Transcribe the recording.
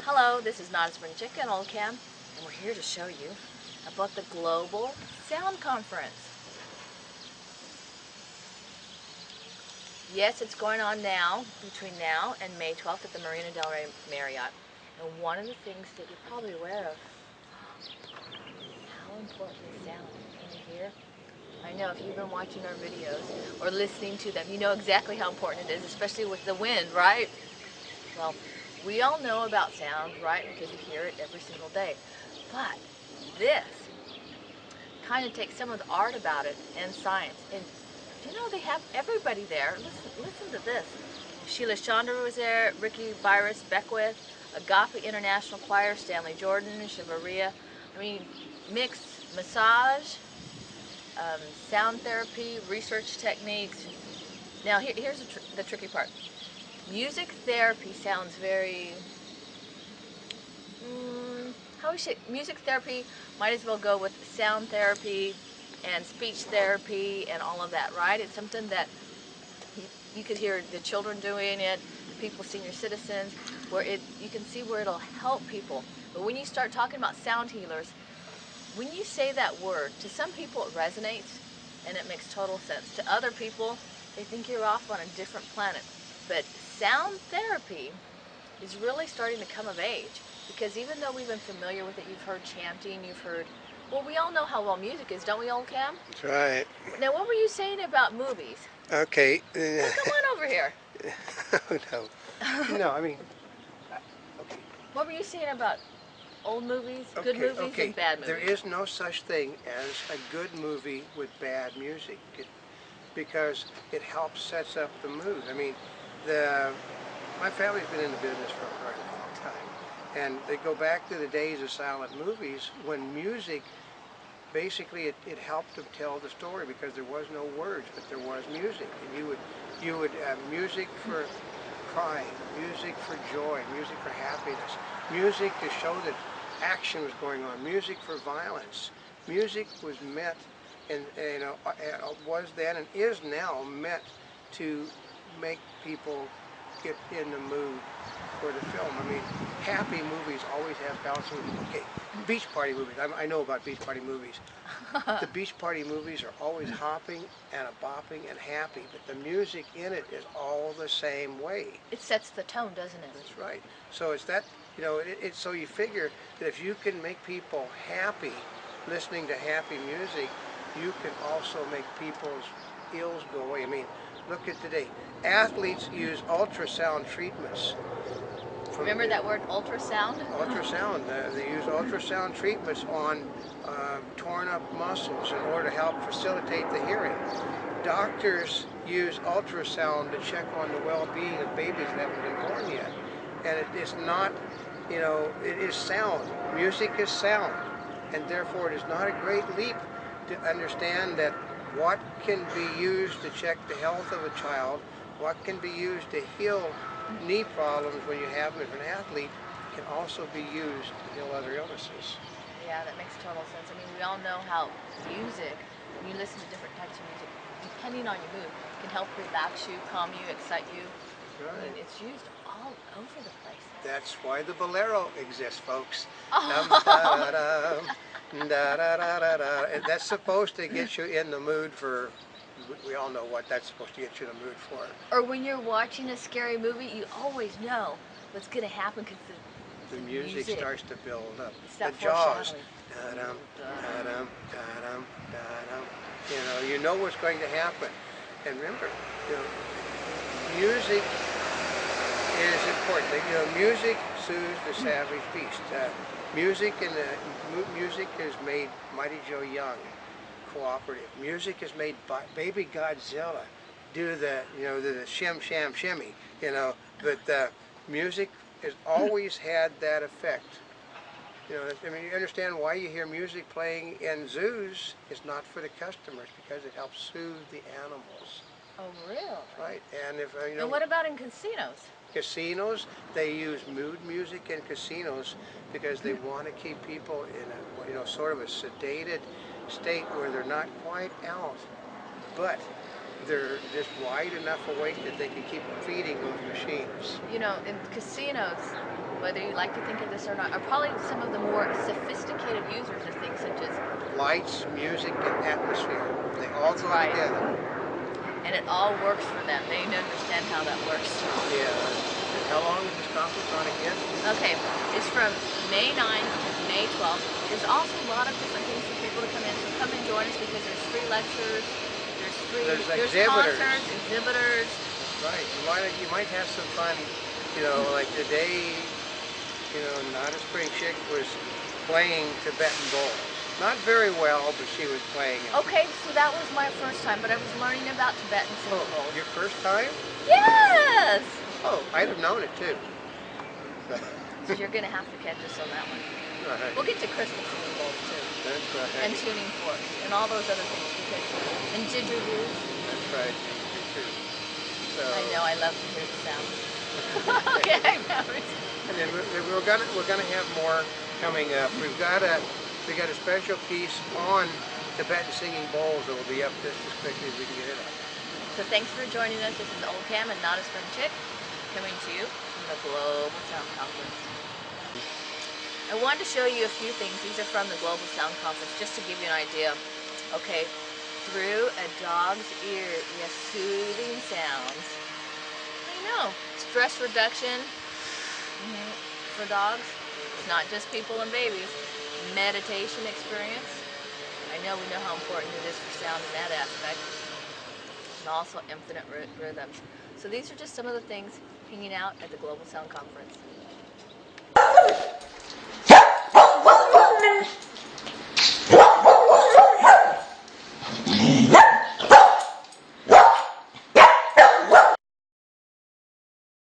Hello, this is Notaspringchick and Oldecam, and we're here to show you about the Global Sound Conference. Yes, it's going on now, between now and May 12th at the Marina del Rey Marriott. And one of the things that you're probably aware of, how important is sound. Can you hear? I know if you've been watching our videos or listening to them, you know exactly how important it is, especially with the wind, right? Well, we all know about sound, right? Because we hear it every single day. But this kind of takes some of the art about it and science. And you know, they have everybody there. Listen to this. Sheila Chandra was there, Ricky Virus Beckwith, Agape International Choir, Stanley Jordan, Shivaria. I mean, mixed massage, sound therapy, research techniques. Now, here's the tricky part. Music therapy sounds very, music therapy might as well go with sound therapy and speech therapy and all of that, right? It's something that you could hear the children doing it, the people, senior citizens, where you can see where it'll help people. But when you start talking about sound healers, when you say that word, to some people it resonates and it makes total sense. To other people, they think you're off on a different planet. But sound therapy is really starting to come of age, because even though we've been familiar with it, you've heard chanting, you've heard, well, we all know how well music is, don't we, Oldecam? That's right. Now, what were you saying about movies? Okay. Well, come on over here. Oh, no. No, I mean, okay. What were you saying about old movies, good movies, and bad movies? There is no such thing as a good movie with bad music, because it helps sets up the mood. I mean, my family's been in the business for a very long time, and they go back to the days of silent movies when music, basically it helped them tell the story, because there was no words, but there was music. And you would have music for crying, music for joy, music for happiness, music to show that action was going on, music for violence. Music was meant, and was then and is now meant to make people get in the mood for the film. I mean, happy movies always have balance. Okay, beach party movies. I know about beach party movies. The beach party movies are always hopping and a bopping and happy, but the music in it is all the same way. It sets the tone, doesn't it? That's right. So it's that, so you figure that if you can make people happy listening to happy music, you can also make people's ills go away. I mean, look at today. Athletes use ultrasound treatments. Remember that word, ultrasound? Ultrasound. They use ultrasound treatments on torn up muscles in order to help facilitate the hearing. Doctors use ultrasound to check on the well-being of babies that haven't been born yet. And it's not, it is sound. Music is sound. And therefore it is not a great leap to understand that what can be used to check the health of a child, what can be used to heal knee problems when you have them as an athlete, can also be used to heal other illnesses. Yeah, that makes total sense. I mean, we all know how music, when you listen to different types of music, depending on your mood, can help relax you, calm you, excite you. That's right. I mean, it's used all over the place. That's why the bolero exists, folks. Oh. And that's supposed to get you in the mood for, we all know what that's supposed to get you in the mood for. Or when you're watching a scary movie, you always know what's going to happen because the music starts to build up. It's that the Jaws. foreshadowing. Da-dum, da-dum, da-dum, da-dum. You know what's going to happen. And remember, music is important. Music soothes the savage beast. Music has made Mighty Joe Young cooperative. Music has made Baby Godzilla do the shim sham shimmy. But music has always had that effect. I mean, you understand why you hear music playing in zoos. It's not for the customers, because it helps soothe the animals. Oh, really? Right. And if And what about in casinos? Casinos, they use mood music in casinos because they want to keep people in a sort of a sedated state where they're not quite out, but they're just wide enough awake that they can keep feeding those machines. In casinos, whether you like to think of this or not, are probably some of the more sophisticated users of things such as Lights, music, and atmosphere. They all go right. together. And it all works for them. They understand how that works. Yeah. And how long is this conference on again? Okay, it's from May 9th to May 12th. There's also a lot of different things for people to come in. So come and join us because there's free lectures, There's there's exhibitors. concerts, exhibitors. Right. You might have some fun, like today, Notaspringchick was playing Tibetan bowls. Not very well, but she was playing it. Okay, so that was my first time, but I was learning about Tibetan Oh, singing bowls. your first time? Yes! Oh, I'd have known it too. So you're going to have to catch us on that one. Right. We'll get to crystal singing bowls too. That's right. And tuning forks and all those other things because and didgeridoos. That's right. So, I know I love to hear the sounds. Okay, I know. and then we're gonna have more coming up. We got a special piece on Tibetan singing bowls that will be up just as quickly as we can get it up. So thanks for joining us. This is Oldecam and Notaspringchick coming to you from the Global Sound Conference. I wanted to show you a few things. These are from the Global Sound Conference just to give you an idea. Okay, through a dog's ear, we have soothing sounds. I know, stress reduction for dogs. It's not just people and babies. Meditation experience. I know we know how important it is for sound in that aspect. And also infinite rhythms. So these are just some of the things hanging out at the Global Sound Conference.